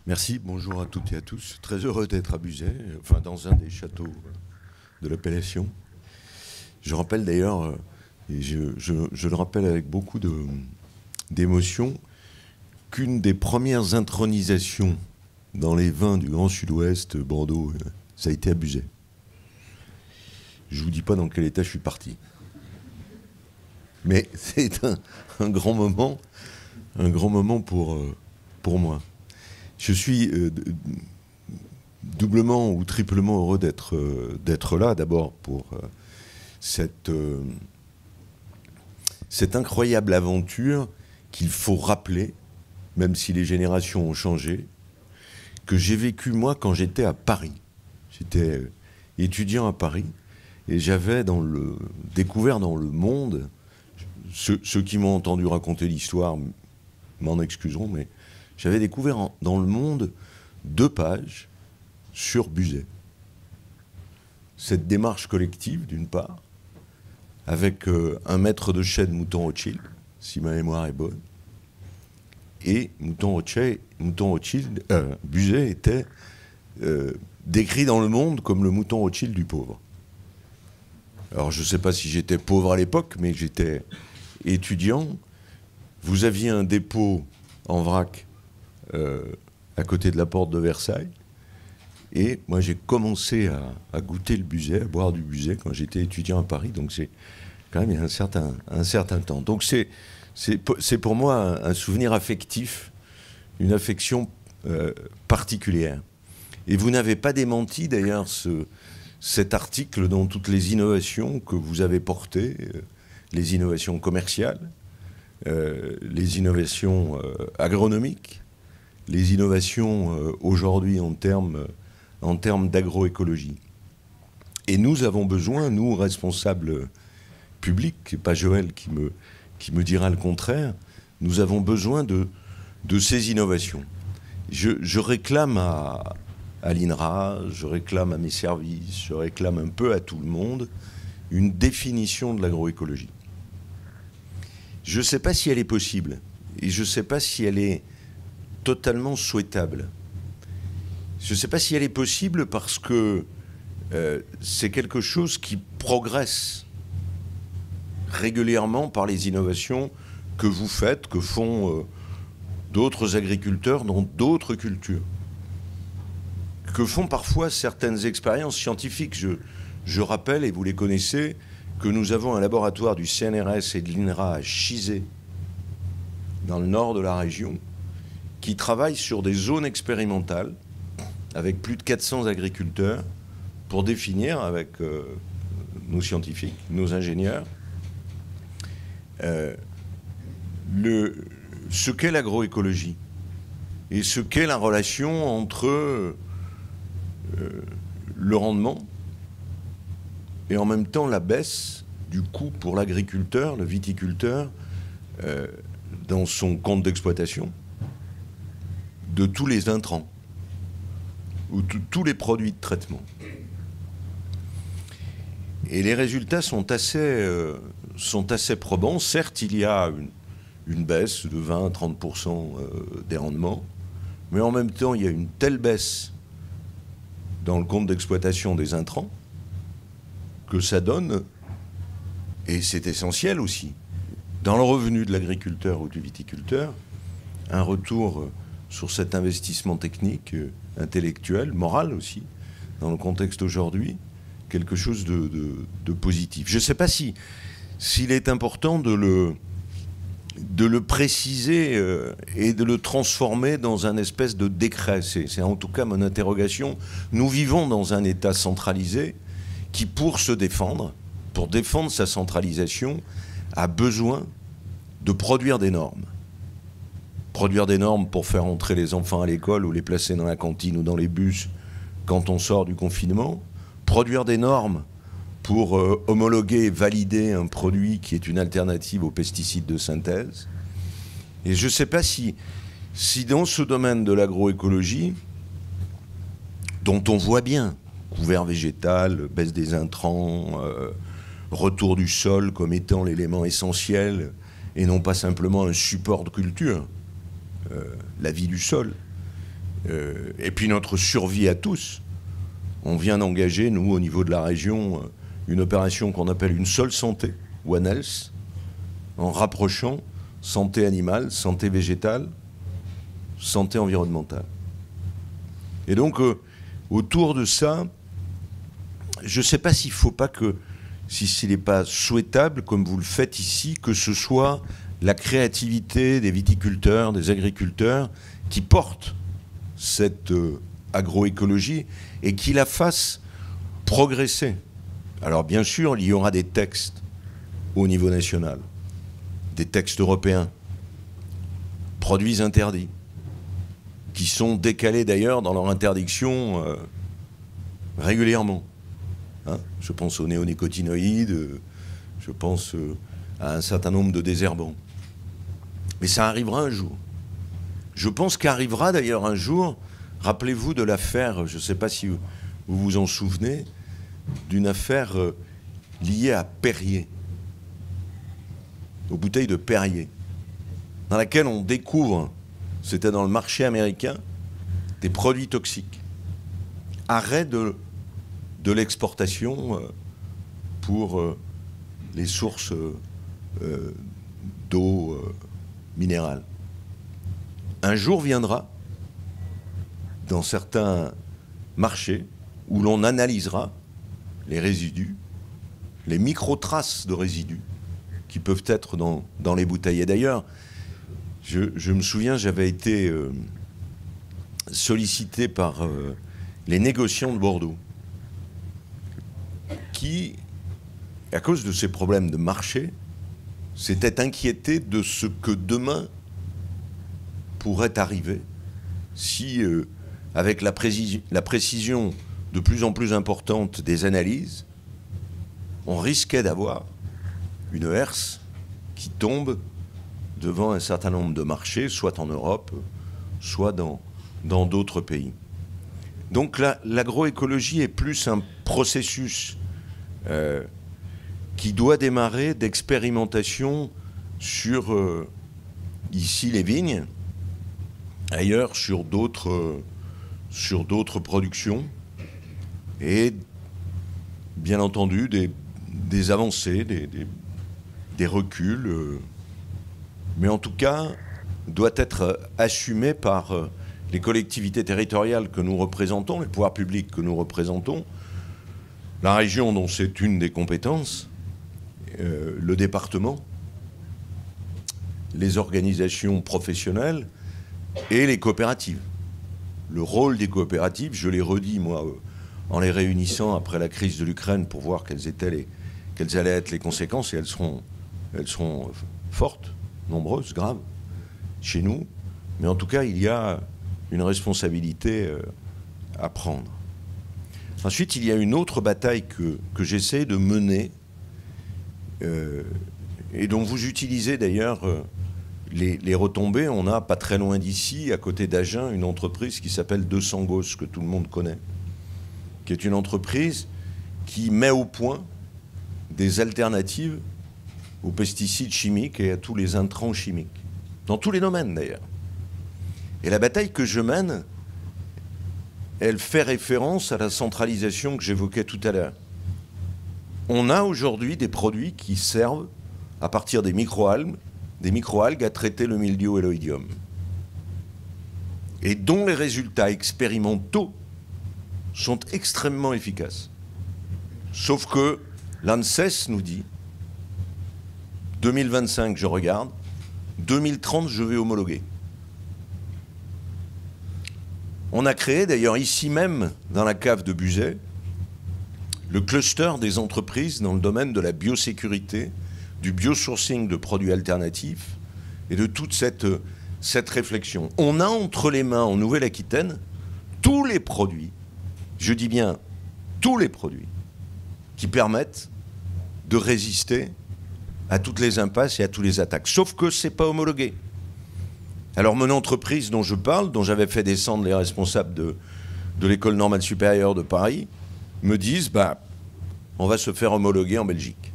Merci, bonjour à toutes et à tous. Très heureux d'être à Buzet, enfin dans un des châteaux de l'appellation. Je rappelle d'ailleurs, et je le rappelle avec beaucoup d'émotion, qu'une des premières intronisations dans les vins du Grand Sud-Ouest, Bordeaux, ça a été à Buzet. Je ne vous dis pas dans quel état je suis parti. Mais c'est un grand moment pour moi. Je suis doublement ou triplement heureux d'être là, d'abord pour cette incroyable aventure qu'il faut rappeler, même si les générations ont changé, que j'ai vécu moi quand j'étais à Paris. J'étais étudiant à Paris et j'avais découvert dans Le Monde, ceux qui m'ont entendu raconter l'histoire m'en excuseront, mais j'avais découvert dans Le Monde 2 pages sur Buzet. Cette démarche collective, d'une part, avec un maître de chai de Mouton Rothschild, si ma mémoire est bonne, et Buzet était décrit dans Le Monde comme le Mouton Rothschild du pauvre. Alors je ne sais pas si j'étais pauvre à l'époque, mais j'étais étudiant. Vous aviez un dépôt en vrac à côté de la porte de Versailles. Et moi, j'ai commencé à goûter le Buzet, à boire du Buzet quand j'étais étudiant à Paris. Donc c'est quand même il y a un certain temps. Donc c'est pour moi un souvenir affectif, une affection particulière. Et vous n'avez pas démenti d'ailleurs cet article dans toutes les innovations que vous avez portées, les innovations commerciales, les innovations agronomiques, les innovations aujourd'hui en termes d'agroécologie. Et nous avons besoin, nous, responsables publics, et pas Joël qui me dira le contraire, nous avons besoin de ces innovations. Je réclame à l'INRA, je réclame à mes services, je réclame un peu à tout le monde une définition de l'agroécologie. Je ne sais pas si elle est possible, et je ne sais pas si elle est totalement souhaitable. Je ne sais pas si elle est possible parce que c'est quelque chose qui progresse régulièrement par les innovations que vous faites, que font d'autres agriculteurs dans d'autres cultures, que font parfois certaines expériences scientifiques. Je rappelle, et vous les connaissez, que nous avons un laboratoire du CNRS et de l'INRA à Chizé, dans le nord de la région, qui travaille sur des zones expérimentales avec plus de 400 agriculteurs pour définir avec nos scientifiques, nos ingénieurs, ce qu'est l'agroécologie et ce qu'est la relation entre le rendement et en même temps la baisse du coût pour l'agriculteur, le viticulteur, dans son compte d'exploitation, de tous les intrants ou tous les produits de traitement. Et les résultats sont assez probants. Certes, il y a une baisse de 20 à 30% des rendements, mais en même temps, il y a une telle baisse dans le compte d'exploitation des intrants que ça donne, et c'est essentiel aussi, dans le revenu de l'agriculteur ou du viticulteur, un retour sur cet investissement technique, intellectuel, moral aussi, dans le contexte aujourd'hui, quelque chose de positif. Je ne sais pas s'il est important de le préciser et de le transformer dans un espèce de décret. C'est en tout cas mon interrogation. Nous vivons dans un État centralisé qui, pour défendre sa centralisation, a besoin de produire des normes. Produire des normes pour faire entrer les enfants à l'école ou les placer dans la cantine ou dans les bus quand on sort du confinement. Produire des normes pour homologuer et valider un produit qui est une alternative aux pesticides de synthèse. Et je ne sais pas si dans ce domaine de l'agroécologie, dont on voit bien, couvert végétal, baisse des intrants, retour du sol comme étant l'élément essentiel et non pas simplement un support de culture, la vie du sol, et puis notre survie à tous. On vient d'engager, nous, au niveau de la région, une opération qu'on appelle une seule santé, One Health, en rapprochant santé animale, santé végétale, santé environnementale. Et donc, autour de ça, je ne sais pas s'il ne faut pas que, s'il n'est pas souhaitable, comme vous le faites ici, que ce soit la créativité des viticulteurs, des agriculteurs, qui portent cette agroécologie et qui la fassent progresser. Alors bien sûr, il y aura des textes au niveau national, des textes européens, produits interdits, qui sont décalés d'ailleurs dans leur interdiction régulièrement. Hein, je pense aux néonicotinoïdes, je pense à un certain nombre de désherbants. Mais ça arrivera un jour. Je pense qu'arrivera d'ailleurs un jour, rappelez-vous de l'affaire, je ne sais pas si vous vous en souvenez, d'une affaire liée à Perrier, aux bouteilles de Perrier, dans laquelle on découvre, c'était dans le marché américain, des produits toxiques. Arrêt de l'exportation pour les sources d'eau minérale. Un jour viendra, dans certains marchés, où l'on analysera les résidus, les micro-traces de résidus qui peuvent être dans les bouteilles. Et d'ailleurs, je me souviens, j'avais été sollicité par les négociants de Bordeaux qui, à cause de ces problèmes de marché, s'étaient inquiétés de ce que demain pourrait arriver si, avec la précision de plus en plus importante des analyses, on risquait d'avoir une herse qui tombe devant un certain nombre de marchés, soit en Europe, soit dans d'autres pays. Donc l'agroécologie est plus un processus qui doit démarrer d'expérimentation sur, ici, les vignes, ailleurs sur d'autres productions, et bien entendu des avancées, des reculs, mais en tout cas doit être assumé par les collectivités territoriales que nous représentons, les pouvoirs publics que nous représentons, la région dont c'est une des compétences, le département, les organisations professionnelles et les coopératives. Le rôle des coopératives, je l'ai redit moi en les réunissant après la crise de l'Ukraine pour voir quelles allaient être les conséquences, et elles seront fortes, nombreuses, graves, chez nous. Mais en tout cas, il y a une responsabilité à prendre. Ensuite, il y a une autre bataille que j'essaie de mener, et dont vous utilisez d'ailleurs les retombées. On a, pas très loin d'ici, à côté d'Agen, une entreprise qui s'appelle 200 Gosses, que tout le monde connaît, qui est une entreprise qui met au point des alternatives aux pesticides chimiques et à tous les intrants chimiques, dans tous les domaines d'ailleurs. Et la bataille que je mène, elle fait référence à la centralisation que j'évoquais tout à l'heure. On a aujourd'hui des produits qui servent, à partir des microalgues, à traiter le mildiou et l'oïdium, et dont les résultats expérimentaux sont extrêmement efficaces. Sauf que l'ANSES nous dit 2025, je regarde, 2030, je vais homologuer. On a créé d'ailleurs ici même, dans la cave de Buzet, le cluster des entreprises dans le domaine de la biosécurité, du biosourcing de produits alternatifs et de toute cette réflexion. On a entre les mains en Nouvelle-Aquitaine tous les produits, je dis bien tous les produits, qui permettent de résister à toutes les impasses et à toutes les attaques. Sauf que ce n'est pas homologué. Alors mon entreprise dont je parle, dont j'avais fait descendre les responsables de l'École normale supérieure de Paris, me disent on va se faire homologuer en Belgique.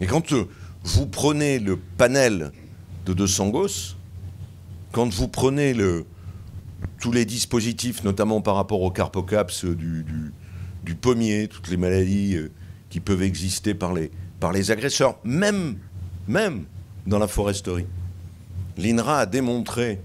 Et quand vous prenez le panel de 200 Gosses, quand vous prenez tous les dispositifs, notamment par rapport au carpocaps du pommier, toutes les maladies qui peuvent exister par les agresseurs, même dans la foresterie, l'INRA a démontré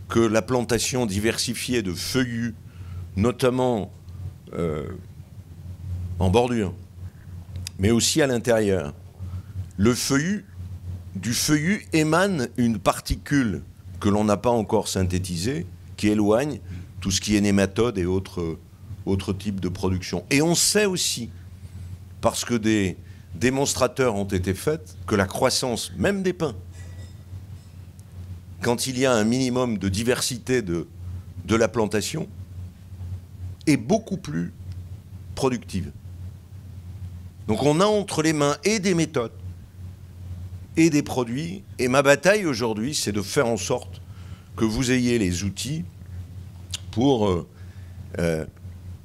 que la plantation diversifiée de feuillus, notamment en bordure, mais aussi à l'intérieur, du feuillu émane une particule que l'on n'a pas encore synthétisée, qui éloigne tout ce qui est nématodes et autres types de production. Et on sait aussi, parce que des démonstrateurs ont été faits, que la croissance, même des pins, quand il y a un minimum de diversité de la plantation, est beaucoup plus productive. Donc on a entre les mains et des méthodes et des produits. Et ma bataille aujourd'hui, c'est de faire en sorte que vous ayez les outils pour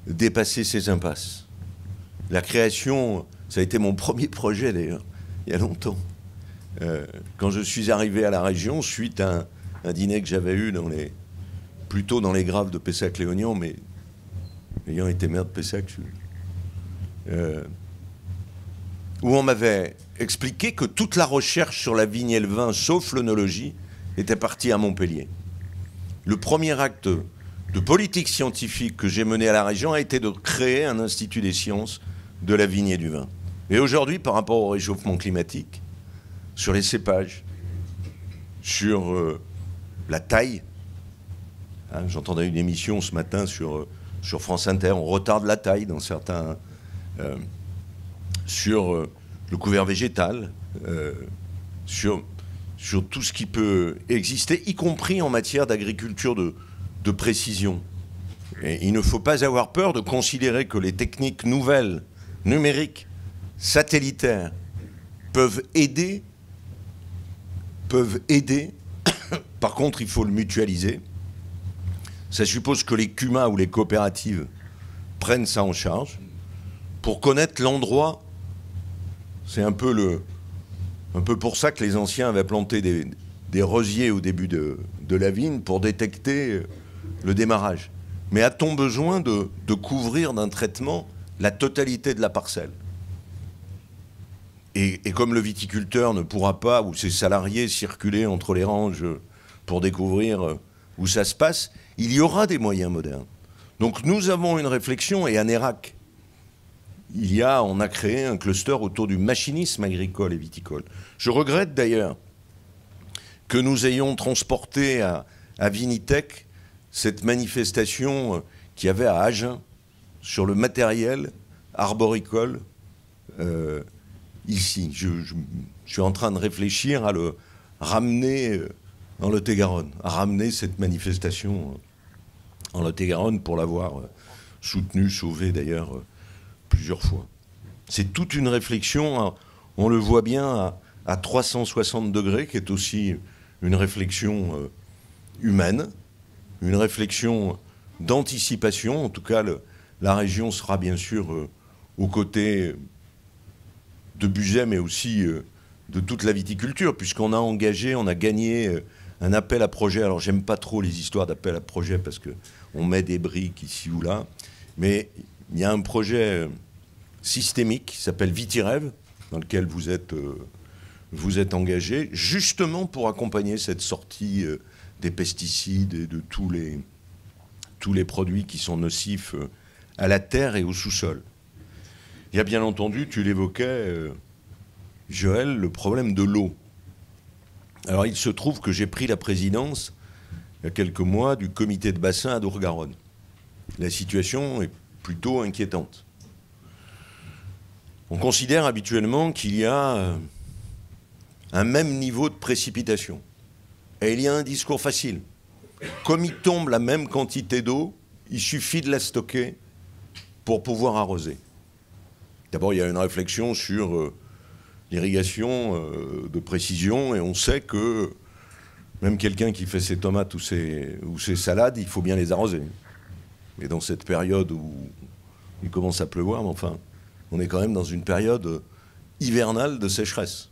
dépasser ces impasses. La création, ça a été mon premier projet d'ailleurs, il y a longtemps. Quand je suis arrivé à la région, suite à un dîner que j'avais eu plutôt dans les graves de Pessac-Léognan, mais ayant été maire de Pessac, où on m'avait expliqué que toute la recherche sur la vigne et le vin, sauf l'œnologie, était partie à Montpellier. Le premier acte de politique scientifique que j'ai mené à la région a été de créer un institut des sciences de la vigne et du vin. Et aujourd'hui, par rapport au réchauffement climatique, sur les cépages, sur la taille, hein, j'entendais une émission ce matin sur France Inter, on retarde la taille dans certains... sur le couvert végétal, sur tout ce qui peut exister, y compris en matière d'agriculture de précision. Et il ne faut pas avoir peur de considérer que les techniques nouvelles, numériques, satellitaires, peuvent aider. Par contre, il faut le mutualiser. Ça suppose que les CUMA ou les coopératives prennent ça en charge pour connaître l'endroit. C'est un peu pour ça que les anciens avaient planté des rosiers au début de la vigne pour détecter le démarrage. Mais a-t-on besoin de couvrir d'un traitement la totalité de la parcelle ? Et comme le viticulteur ne pourra pas, ou ses salariés, circuler entre les ranges pour découvrir où ça se passe, il y aura des moyens modernes. Donc nous avons une réflexion, et à Nérac, on a créé un cluster autour du machinisme agricole et viticole. Je regrette d'ailleurs que nous ayons transporté à Vinitec cette manifestation qu'il y avait à Agen sur le matériel arboricole ici. Je suis en train de réfléchir à le ramener dans le Lot-et-Garonne, à ramener cette manifestation en Lot-et-Garonne pour l'avoir soutenue, sauvée d'ailleurs plusieurs fois. C'est toute une réflexion, on le voit bien à 360 degrés, qui est aussi une réflexion humaine, une réflexion d'anticipation. En tout cas, la région sera bien sûr aux côtés de Bugey, mais aussi de toute la viticulture, puisqu'on a gagné un appel à projet. Alors, j'aime pas trop les histoires d'appel à projet, parce qu'on met des briques ici ou là, mais il y a un projet systémique qui s'appelle Vitirêve, dans lequel vous êtes engagé, justement pour accompagner cette sortie des pesticides et de tous les produits qui sont nocifs à la terre et au sous-sol. Il y a bien entendu, tu l'évoquais, Joël, le problème de l'eau. Alors il se trouve que j'ai pris la présidence, il y a quelques mois, du comité de bassin à Dour-Garonne. La situation est plutôt inquiétante. On considère habituellement qu'il y a un même niveau de précipitation. Et il y a un discours facile. Comme il tombe la même quantité d'eau, il suffit de la stocker pour pouvoir arroser. D'abord, il y a une réflexion sur l'irrigation de précision, et on sait que même quelqu'un qui fait ses tomates ou ses salades, il faut bien les arroser. Et dans cette période où il commence à pleuvoir, mais enfin, on est quand même dans une période hivernale de sécheresse,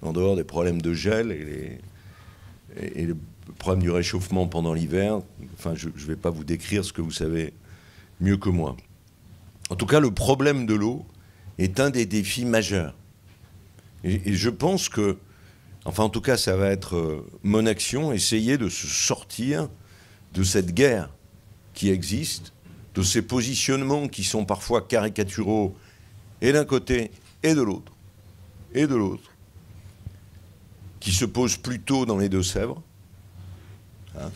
en dehors des problèmes de gel et le problème du réchauffement pendant l'hiver. Enfin, je ne vais pas vous décrire ce que vous savez mieux que moi. En tout cas, le problème de l'eau est un des défis majeurs. Et je pense que, enfin en tout cas ça va être mon action, essayer de se sortir de cette guerre qui existe, de ces positionnements qui sont parfois caricaturaux, et d'un côté et de l'autre, qui se posent plutôt dans les Deux-Sèvres. Hein.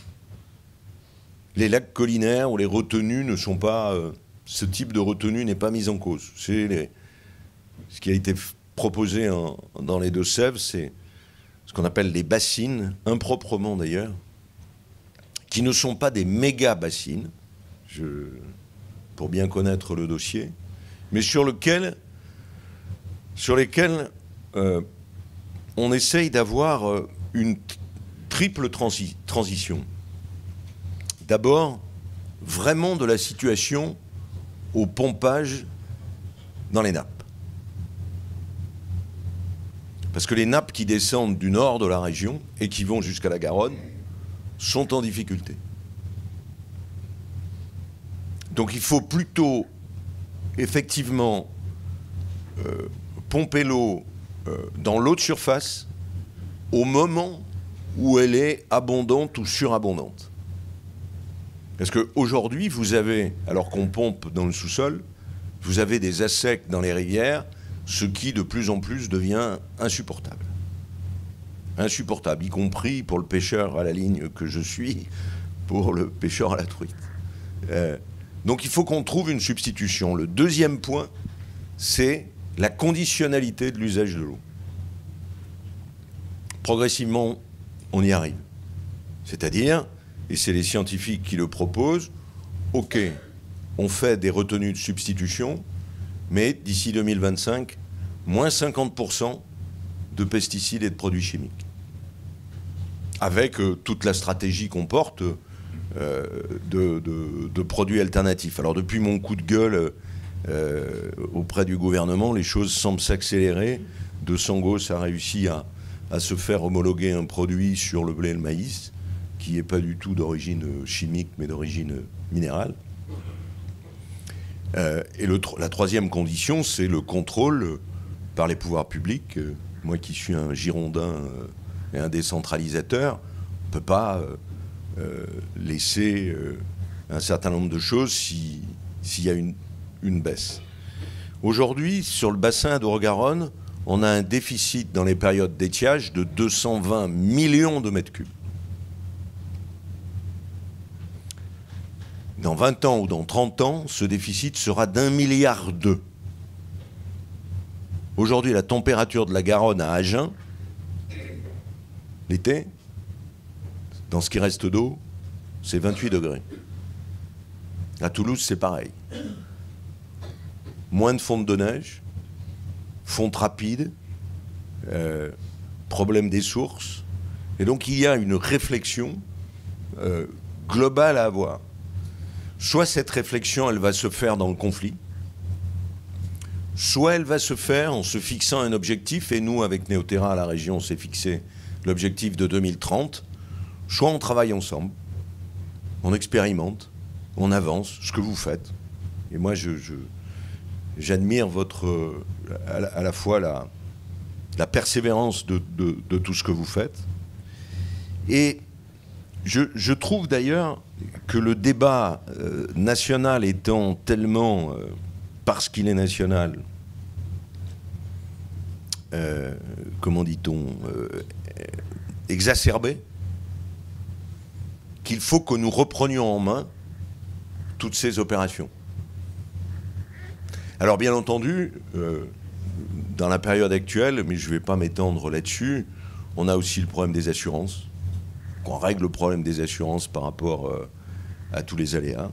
Les lacs collinaires ou les retenues ne sont pas... ce type de retenue n'est pas mis en cause. Ce qui a été proposé dans les Deux-Sèvres, c'est ce qu'on appelle les bassines, improprement d'ailleurs, qui ne sont pas des méga-bassines, pour bien connaître le dossier, mais sur lesquels on essaye d'avoir une triple transition. D'abord, vraiment de la situation au pompage dans les nappes. Parce que les nappes qui descendent du nord de la région et qui vont jusqu'à la Garonne sont en difficulté. Donc il faut plutôt, effectivement, pomper l'eau dans l'eau de surface au moment où elle est abondante ou surabondante. Parce qu'aujourd'hui, vous avez, alors qu'on pompe dans le sous-sol, vous avez des assecs dans les rivières, ce qui de plus en plus devient insupportable. Insupportable, y compris pour le pêcheur à la ligne que je suis, pour le pêcheur à la truite. Donc il faut qu'on trouve une substitution. Le deuxième point, c'est la conditionnalité de l'usage de l'eau. Progressivement, on y arrive. C'est-à-dire, et c'est les scientifiques qui le proposent, ok, on fait des retenues de substitution, mais d'ici 2025, moins 50% de pesticides et de produits chimiques. Avec toute la stratégie qu'on porte de produits alternatifs. Alors depuis mon coup de gueule auprès du gouvernement, les choses semblent s'accélérer. De Sangos a réussi à se faire homologuer un produit sur le blé et le maïs, qui n'est pas du tout d'origine chimique, mais d'origine minérale. Et la troisième condition, c'est le contrôle par les pouvoirs publics. Moi qui suis un girondin et un décentralisateur, on ne peut pas laisser un certain nombre de choses s'il y a une baisse. Aujourd'hui, sur le bassin d'Aure-Garonne, on a un déficit dans les périodes d'étiage de 220 millions de mètres cubes. Dans 20 ans ou dans 30 ans, ce déficit sera d'1,2 milliard. Aujourd'hui, la température de la Garonne à Agen, l'été, dans ce qui reste d'eau, c'est 28 degrés. À Toulouse, c'est pareil. Moins de fonte de neige, fonte rapide, problème des sources. Et donc, il y a une réflexion globale à avoir. Soit cette réflexion, elle va se faire dans le conflit, soit elle va se faire en se fixant un objectif, et nous, avec Néoterra, à la région, on s'est fixé l'objectif de 2030, soit on travaille ensemble, on expérimente, on avance, ce que vous faites. Et moi, j'admire à la fois la persévérance de tout ce que vous faites. Et je trouve d'ailleurs que le débat national étant tellement, parce qu'il est national, comment dit-on, exacerbé, qu'il faut que nous reprenions en main toutes ces opérations. Alors bien entendu, dans la période actuelle, mais je ne vais pas m'étendre là-dessus, on a aussi le problème des assurances, qu'on règle le problème des assurances par rapport à tous les aléas.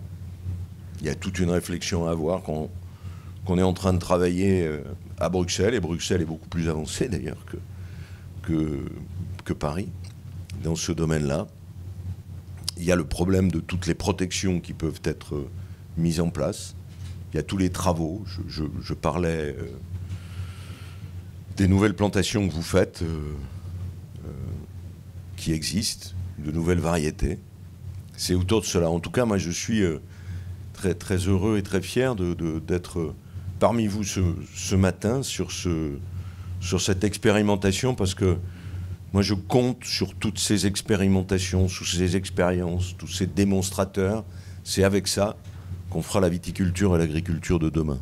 Il y a toute une réflexion à avoir qu'on est en train de travailler à Bruxelles, et Bruxelles est beaucoup plus avancée d'ailleurs que Paris dans ce domaine-là. Il y a le problème de toutes les protections qui peuvent être mises en place. Il y a tous les travaux. Je parlais des nouvelles plantations que vous faites, qui existent. de nouvelles variétés. C'est autour de cela. En tout cas, moi, je suis très, très heureux et très fier d'être parmi vous ce matin sur cette expérimentation, parce que moi, je compte sur toutes ces expérimentations, sur ces expériences, tous ces démonstrateurs. C'est avec ça qu'on fera la viticulture et l'agriculture de demain.